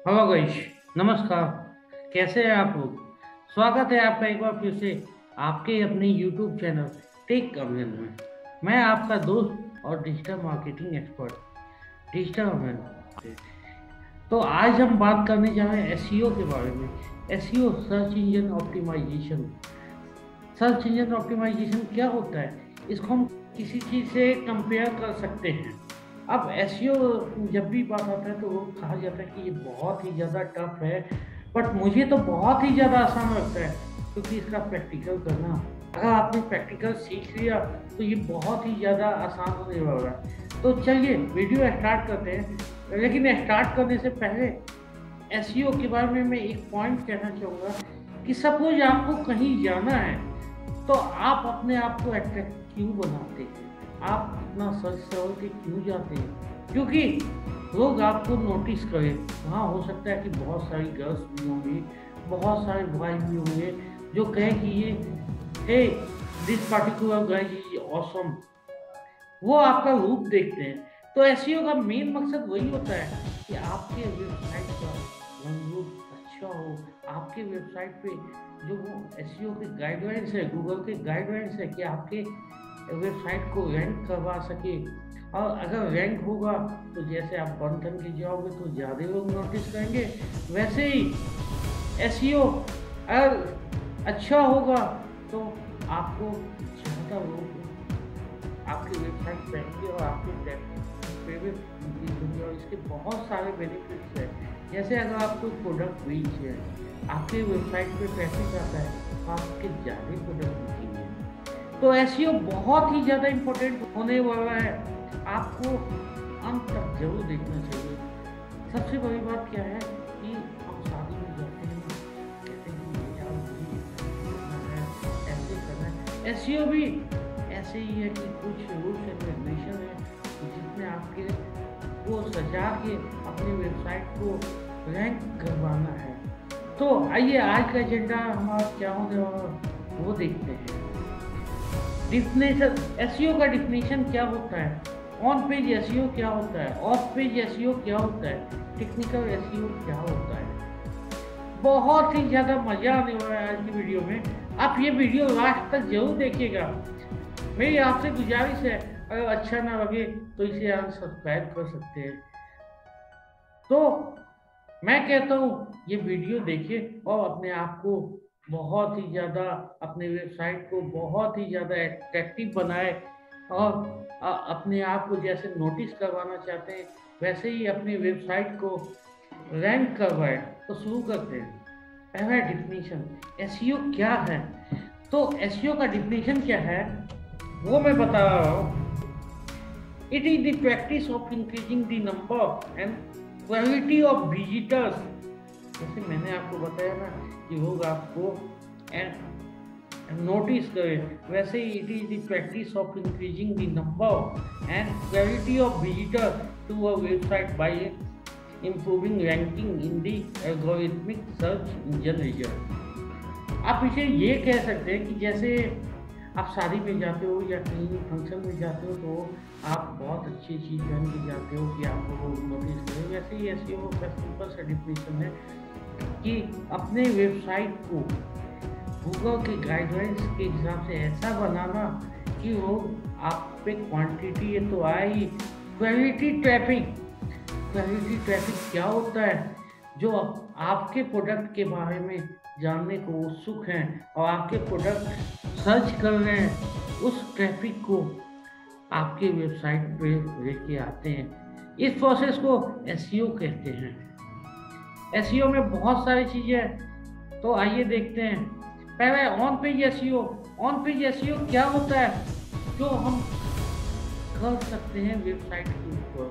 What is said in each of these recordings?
Hello guys, नमस्कार। कैसे हैं आप लोग? स्वागत है आपका एक बार फिर से आपके अपने YouTube चैनल टेक अभियान में। मैं आपका दोस्त और डिजिटल मार्केटिंग एक्सपर्ट डिजिटल अभियान। तो आज हम बात करने जा रहे हैं एसईओ के बारे में। SEO search engine optimization. Search engine optimization क्या होता है, इसको हम किसी चीज़ से कंपेयर कर सकते हैं। अब एसईओ जब भी बात आता है तो वो कहा जाता है कि ये बहुत ही ज़्यादा टफ है, बट मुझे तो बहुत ही ज़्यादा आसान लगता है क्योंकि इसका प्रैक्टिकल करना, अगर आपने प्रैक्टिकल सीख लिया तो ये बहुत ही ज़्यादा आसान होने वाला है। तो चलिए वीडियो स्टार्ट करते हैं, लेकिन स्टार्ट करने से पहले एसईओ के बारे में मैं एक पॉइंट कहना चाहूँगा कि सपोज आपको कहीं जाना है तो आप अपने आप को अट्रैक्ट क्यों बनाते हैं? आप इतना सच सवल के क्यों जाते हैं? क्योंकि लोग आपको नोटिस करें। वहाँ हो सकता है कि बहुत सारी गर्ल्स भी होंगी, बहुत सारे बॉयज भी होंगे जो कहें कि ये hey this particular guy is awesome. वो आपका रूप देखते हैं। तो एसईओ का मेन मकसद वही होता है कि आपके वेबसाइट का रंग रूप अच्छा हो। आपके वेबसाइट पे जो वो एसईओ के गाइडलाइंस है, गूगल के गाइडलाइंस है कि आपके वेबसाइट को रैंक करवा सके। और अगर रैंक होगा तो जैसे आप बंद करके जाओगे तो ज़्यादा लोग नोटिस करेंगे, वैसे ही एसईओ अगर अच्छा होगा तो आपको ज़्यादा लोग आपकी वेबसाइट पे आएंगे और आपके पे भी इंक्रीज होंगे। और इसके बहुत सारे बेनिफिट्स हैं। जैसे अगर आप कोई प्रोडक्ट बेच रहे हैं, आपके वेबसाइट पे ट्रैफिक आता है तो आपके ज़्यादा प्रोडक्ट बिकेंगे। तो एसईओ बहुत ही ज़्यादा इम्पोर्टेंट होने वाला है, आपको अंत तक जरूर देखना चाहिए। सबसे बड़ी बात क्या है कि हम शादी में जाते हैं, कहते हैं कि यार मुझे करना है, ऐसे करना है। एसईओ भी ऐसे ही है कि कुछ रूल्स एंड रेगुलेशन है जिसमें आपके को सजा के अपनी वेबसाइट को रैंक करवाना है। तो आइए आज का एजेंडा हमारा क्या होने वाला वो देखते हैं। डिफिनेशन, एसईओ का डिफिनेशन क्या होता है, ऑन पेज एसईओ क्या होता है, ऑफ पेज एसईओ क्या होता है, टेक्निकल एसईओ क्या होता है। बहुत ही ज़्यादा मज़ा आने वाला है आज की वीडियो में। आप ये वीडियो लास्ट तक जरूर देखिएगा। मेरी आपसे गुजारिश है, अगर अच्छा ना लगे तो इसे आप सब्सक्राइब कर सकते हैं। तो मैं कहता हूँ ये वीडियो देखिए और अपने आप को बहुत ही ज़्यादा, अपने वेबसाइट को बहुत ही ज़्यादा एट्रैक्टिव बनाए और अपने आप को जैसे नोटिस करवाना चाहते हैं वैसे ही अपनी वेबसाइट को रैंक करवाए। तो शुरू करते हैं। पहला डिफिनीशन, एसईओ क्या है। तो एसईओ का डिफिनीशन क्या है वो मैं बता रहा हूँ। It is the practice of increasing the number and quality of visitors. जैसे मैंने आपको बताया ना कि लोग आपको नोटिस करें, वैसे ही it is the practice of increasing the number and quality of visitor to a website by improving ranking in the algorithmic search engine result. आप इसे ये कह सकते हैं कि जैसे आप शादी में जाते हो या कहीं फंक्शन में जाते हो तो आप बहुत अच्छी चीज़ पहन के जाते हो कि आपको नोटिस करें। वैसे ही एसईओ का सिंपल सा डिफिनेशन है कि अपने वेबसाइट को गूगल के गाइडलाइंस के हिसाब से ऐसा बनाना कि वो आप पे क्वांटिटी है तो आए ही। क्वालिटी ट्रैफिक, क्वालिटी ट्रैफिक क्या होता है, जो आपके प्रोडक्ट के बारे में जानने को उत्सुक हैं और आपके प्रोडक्ट सर्च कर रहे हैं, उस ट्रैफिक को आपके वेबसाइट पे लेके आते हैं। इस प्रोसेस को एसईओ कहते हैं। एसईओ में बहुत सारी चीज़ें हैं, तो आइए देखते हैं। पहले on page SEO. On page SEO क्या होता है, जो हम कर सकते हैं वेबसाइट के ऊपर।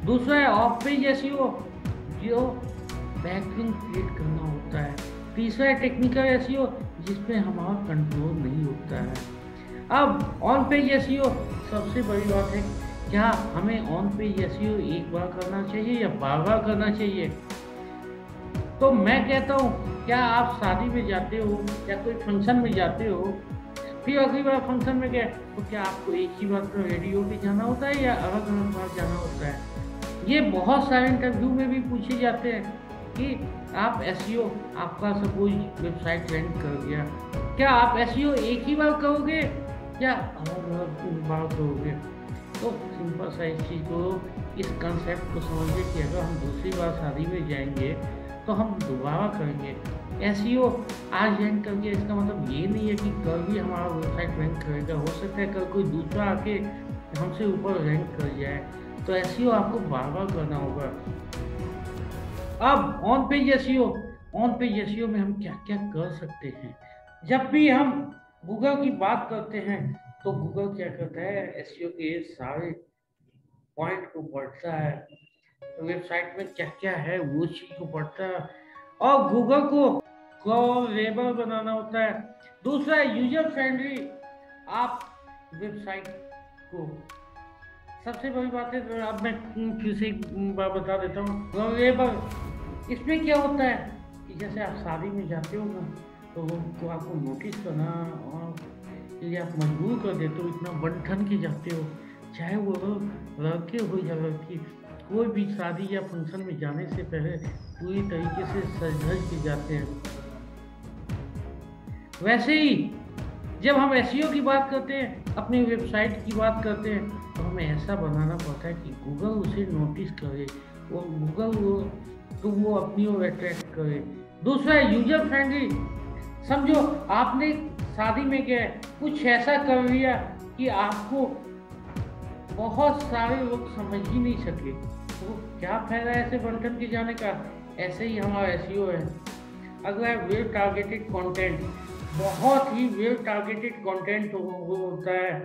दूसरा है ऑफ पेज एसईओ, जो बैकलिंक क्रिएट करना होता है। तीसरा है टेक्निकल एसईओ, जिसमें हमारा कंट्रोल नहीं होता है। अब ऑन पेज एसईओ सबसे बड़ी बात है, क्या हमें ऑन पेज एसईओ एक बार करना चाहिए या बार बार करना चाहिए। तो मैं कहता हूँ, क्या आप शादी में जाते हो या कोई फंक्शन में जाते हो, फिर अगली बार फंक्शन में गए तो क्या आपको एक ही बार तो रेडियो पे जाना होता है या अलग अलग बार जाना होता है? ये बहुत सारे इंटरव्यू में भी पूछे जाते हैं कि आप एसईओ, आपका सपोज वेबसाइट रैंक कर गया, क्या आप एसईओ एक ही बार करोगे या अलग बार करोगे? तो सिंपल सा इस चीज़ को, इस कंसेप्ट को समझिए कि अगर हम दूसरी बार शादी में जाएंगे तो हम दोबारा करेंगे। एसईओ आज रैंक कर गया, इसका मतलब ये नहीं है कि कल भी हमारा वेबसाइट रैंक करेगा। हो सकता है कल कोई दूसरा आके हमसे ऊपर रैंक कर जाए। तो एसईओ आपको बार बार करना होगा। अब on page SEO, on page SEO में हम क्या क्या कर सकते हैं? जब भी हम गूगल की बात करते हैं तो गूगल क्या करता है, एसईओ के सारे पॉइंट को पढ़ता है, तो वेबसाइट में क्या क्या है वो चीज को पढ़ता है, और गूगल को क्रॉलेबल बनाना होता है। दूसरा, यूजर फ्रेंडली आप वेबसाइट को, सबसे बड़ी बात है, तो अब मैं फिर से एक बार बता देता हूँ। क्रॉलेबल, इसमें क्या होता है कि जैसे आप शादी में जाते हो ना, तो आपको नोटिस करना और ये आप मजबूर कर देते हो, इतना बन ठन के जाते हो, चाहे वो लड़के हो या लड़की, कोई भी शादी या फंक्शन में जाने से पहले पूरी तरीके से सज धज के जाते हैं। वैसे ही जब हम एसईओ की बात करते हैं, अपनी वेबसाइट की बात करते हैं, तो हमें ऐसा बनाना पड़ता है कि गूगल उसे नोटिस करे, वो गूगल वो अपनी ओर अट्रैक्ट करे। दूसरा है यूजर फ्रेंडली। समझो आपने शादी में क्या है, कुछ ऐसा कर लिया कि आपको बहुत सारे लोग समझ ही नहीं सके, तो क्या फायदा ऐसे बंटन के जाने का? ऐसे ही हमारा एसईओ है। अगला है वेल टारगेटेड कंटेंट। बहुत ही वेल टारगेटेड कंटेंट वो होता है।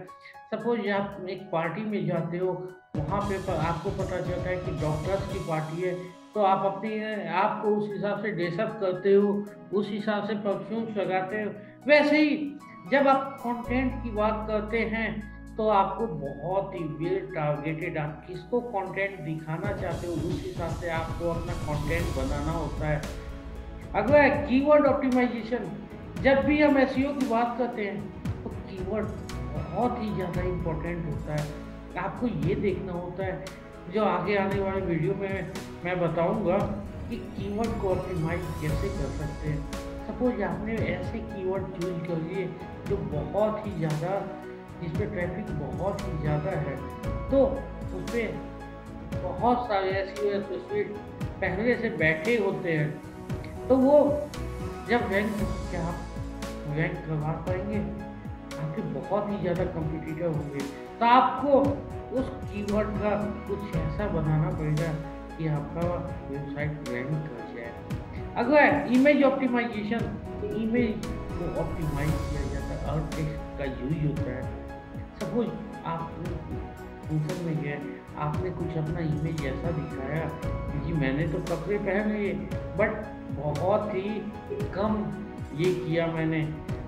सपोज आप एक पार्टी में जाते हो, वहाँ पे आपको पता चलता है कि डॉक्टर्स की पार्टी है, तो आप अपने आप को उस हिसाब से ड्रेसअप करते हो, उस हिसाब से परफ्यूम्स लगाते हो। वैसे ही जब आप कंटेंट की बात करते हैं तो आपको बहुत ही वेल टारगेटेड, आप किसको कंटेंट दिखाना चाहते हो उस हिसाब से आपको अपना कंटेंट बनाना होता है। अगला है कीवर्ड ऑप्टिमाइजेशन। जब भी हम एसईओ की बात करते हैं तो कीवर्ड बहुत ही ज़्यादा इम्पोर्टेंट होता है। आपको ये देखना होता है, जो आगे आने वाले वीडियो में मैं बताऊंगा कि कीवर्ड को ऑप्टिमाइज कैसे कर सकते हैं। सपोज आपने ऐसे कीवर्ड चूज कर लिए जो बहुत ही ज़्यादा, जिस पे ट्रैफिक बहुत ही ज़्यादा है, तो उस पर बहुत सारे एसईओ एसोसिएट पहले से बैठे होते हैं, तो वो जब रैंक, क्या आप रैंक करवा पाएंगे? आपके बहुत ही ज़्यादा कंपटीटर होंगे, तो आपको उस कीवर्ड का कुछ ऐसा बनाना पड़ेगा कि आपका वेबसाइट रैंक कर जाए। अगर इमेज ऑप्टिमाइजेशन, तो इमेज को ऑप्टिमाइज किया जाता है, और टेक्स्ट का यूज होता है। सपोज आप फंक्शन में गए, आपने कुछ अपना इमेज ऐसा दिखाया कि मैंने तो कपड़े पहन लिए, बट बहुत ही कम ये किया मैंने,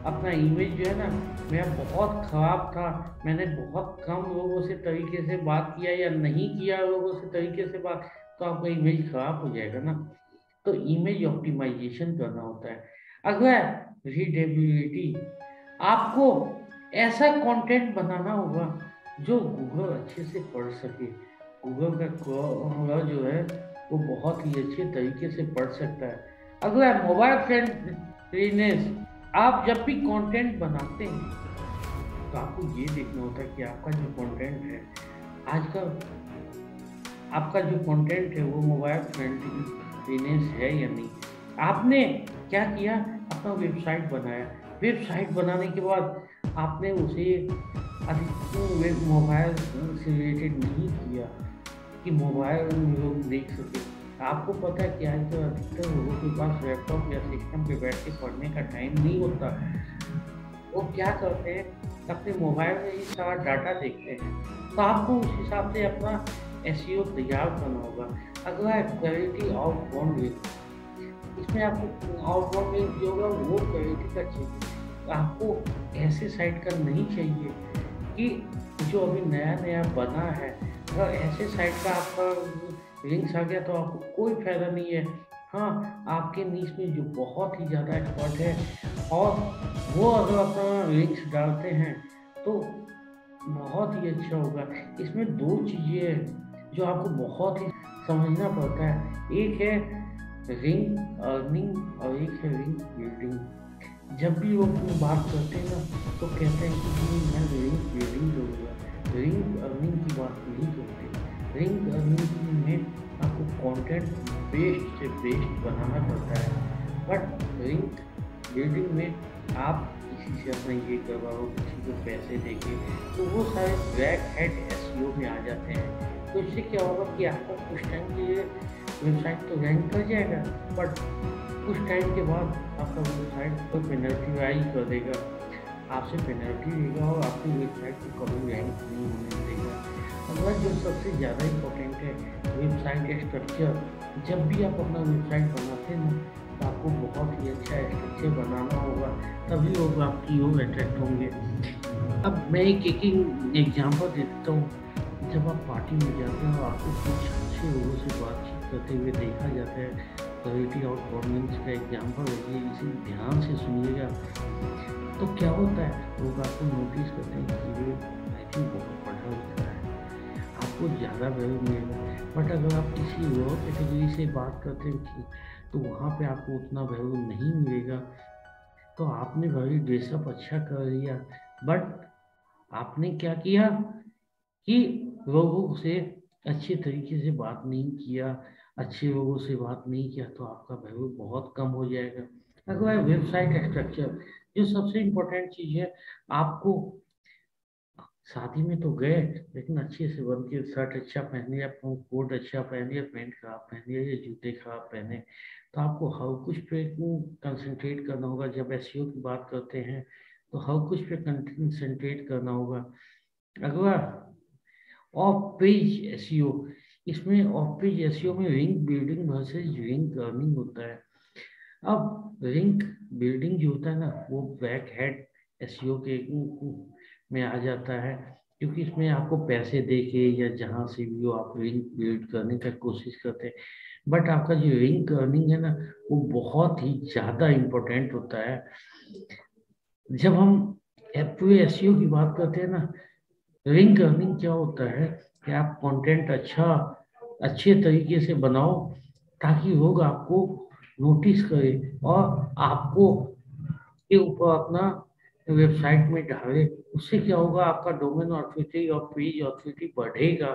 अपना इमेज जो है ना मेरा बहुत ख़राब था, मैंने बहुत कम लोगों से तरीके से बात किया या नहीं किया लोगों से तरीके से बात, तो आपका इमेज ख़राब हो जाएगा ना। तो इमेज ऑप्टिमाइजेशन करना होता है। अगला रीडेबिलिटी, आपको ऐसा कंटेंट बनाना होगा जो गूगल अच्छे से पढ़ सके। गूगल का क्रॉलर जो है वो बहुत ही अच्छे तरीके से पढ़ सकता है। अगला मोबाइल फ्रेंडलीनेस। आप जब भी कंटेंट बनाते हैं तो आपको ये देखना होता है कि आपका जो कंटेंट है, आजकल आपका जो कंटेंट है वो मोबाइल फ्रेंडलीनेस है या नहीं। आपने क्या किया, अपना वेबसाइट बनाया, वेबसाइट बनाने के बाद आपने उसे अधिक मोबाइल से रिलेटेड नहीं किया कि मोबाइल लोग देख सके। आपको पता है कि आजकल अधिकतर लोगों के पास लैपटॉप या सिस्टम पे बैठ के पढ़ने का टाइम नहीं होता। वो क्या करते हैं, अपने मोबाइल में ही सारा डाटा देखते हैं। तो आपको उस हिसाब से अपना एसईओ तैयार करना होगा। अगला है क्वालिटी आउटबाउंड लिंक। इसमें आपको आउटबाउंड लिंक जो होगा वो क्वालिटी का चाहिए। आपको ऐसे साइट का नहीं चाहिए कि जो अभी नया नया बना है, अगर ऐसे साइट का आपका लिंक्स आ गया तो आपको कोई फ़ायदा नहीं है। हाँ, आपके नीश में जो बहुत ही ज़्यादा एक्सपर्ट है और वो अगर अपना लिंक्स डालते हैं तो बहुत ही अच्छा होगा। इसमें दो चीज़ें हैं, जो आपको बहुत ही समझना पड़ता है। एक है रिंग अर्निंग और एक है रिंग बिल्डिंग। जब भी वो बात करते हैं ना तो कहते हैं कि मैं रिंग बिल्डिंग करूँगा, रिंग अर्निंग की बात नहीं करते। रिंग अर्निंग में आपको कंटेंट बेस्ट से बेस्ट बनाना पड़ता है, बट रिंग बिल्डिंग में आप किसी से अपना ये करवाओ, किसी को पैसे देके, तो वो सारे ब्लैक हेड एसईओ में आ जाते हैं। तो इससे क्या होगा कि आपका कुछ टाइम के लिए वेबसाइट तो रैंक कर जाएगा, बट कुछ टाइम के बाद आपका वेबसाइट को पेनल्टी राइज कर देगा, आपसे पेनल्टी लेगा और आपकी वेबसाइट को कभी रैंक नहीं होने देगा। अगला जो सबसे ज़्यादा इम्पोर्टेंट है वेबसाइट स्ट्रक्चर। जब भी आप अपना वेबसाइट बनाते हैं ना तो आपको बहुत ही अच्छा स्ट्रक्चर बनाना होगा, तभी लोग आपकी ओर अट्रैक्ट होंगे। अब मैं एक एग्जाम्पल देता हूँ। जब आप पार्टी में जाते हैं और आपको कुछ अच्छे लोगों से बातचीत करते हुए देखा जाता है, क्वालिटी और परफॉर्मेंस का एग्जाम्पल है, इसे ध्यान से सुनिएगा। तो क्या होता है, लोग आपको नोटिस करते हैं कि ये आई थिंक बहुत पढ़ा लिखा है, आपको ज़्यादा वैल्यू मिलेगा। बट अगर आप किसी और कैटेगरी से बात करते हैं तो वहाँ पे आपको उतना वैल्यू नहीं मिलेगा। तो आपने भाई ड्रेसअप अच्छा कर लिया, बट आपने क्या किया कि लोगों से अच्छे तरीके से बात नहीं किया, अच्छे लोगों से बात नहीं किया, तो आपका वैल्यू बहुत कम हो जाएगा। अगला वेबसाइट स्ट्रक्चर, जो सबसे इम्पोर्टेंट चीज़ है। आपको शादी में तो गए, लेकिन अच्छे से बन के शर्ट अच्छा पहन लिया, कोट अच्छा पहन लिया, पैंट खराब पहन लिया या जूते खराब पहने, तो आपको हर कुछ पे कंसंट्रेट करना होगा। जब एसईओ की बात करते हैं तो हर कुछ पे कंसंट्रेट करना होगा। अगला ऑफ पेज एसईओ। इसमें ऑफ पेज एसईओ में link building versus link earning होता है। अब लिंक बिल्डिंग जो होता है ना वो बैक हेड एसईओ के में आ जाता है, क्योंकि इसमें आपको पैसे दे के या जहाँ से भी हो आप लिंक बिल्ड करने का कोशिश करते हैं। बट आपका जो लिंक अर्निंग है ना वो बहुत ही ज़्यादा इम्पोर्टेंट होता है। जब हम पूरे एसईओ की बात करते हैं ना, लिंक अर्निंग क्या होता है कि आप कंटेंट अच्छे तरीके से बनाओ ताकि लोग आपको नोटिस करें और आपको के ऊपर अपना वेबसाइट में डाले। उससे क्या होगा, आपका डोमेन ऑथोरिटी और पेज ऑथोरिटी बढ़ेगा।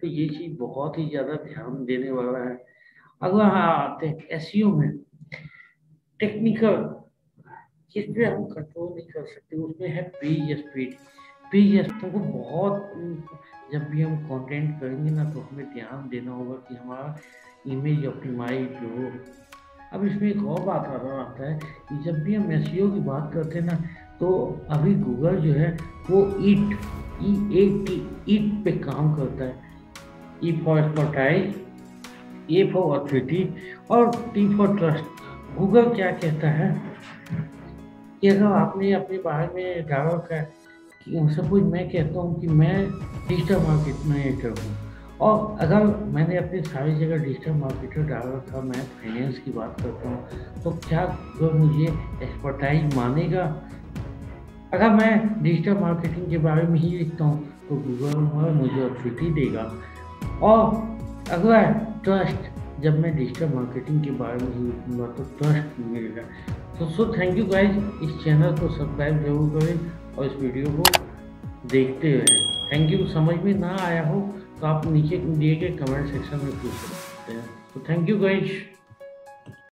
तो ये चीज़ बहुत ही ज़्यादा ध्यान देने वाला है। अगला हाँ आते हैं एसईओ में टेक्निकल, जिस पे हम कंट्रोल नहीं कर सकते, उसमें है पेज स्पीड। पेज स्पीड को बहुत, जब भी हम कंटेंट करेंगे ना तो हमें ध्यान देना होगा कि हमारा इमेज ऑप्टिमाइज हो। अब इसमें एक और बात आता है कि जब भी हम एसईओ की बात करते हैं ना तो अभी गूगल जो है वो ईट पे काम करता है। E for expertise, A for authority और टी फॉर ट्रस्ट। गूगल क्या कहता है कि अगर आपने अपने बारे में डाला रखा है कि सपोज मैं कहता हूँ कि मैं डिजिटल मार्केटर हूँ, और अगर मैंने अपनी सारी जगह डिजिटल मार्केटर डाल रखा, मैं फाइनेंस की बात करता हूँ, तो क्या गूगल मुझे एक्सपर्टाइज मानेगा? अगर मैं डिजिटल मार्केटिंग के बारे में ही लिखता हूँ तो गूगल मुझे ऑथोरिटी देगा। और अगला है ट्रस्ट, जब मैं डिजिटल मार्केटिंग के बारे में ही लिखूँगा तो ट्रस्ट मिलेगा। तो थैंक यू गाइज, इस चैनल को सब्सक्राइब जरूर करें और इस वीडियो को देखते रहें। Thank you. समझ में ना आया हो तो आप नीचे दिए गए कमेंट सेक्शन में पूछ सकते हैं। तो थैंक यू गाइज।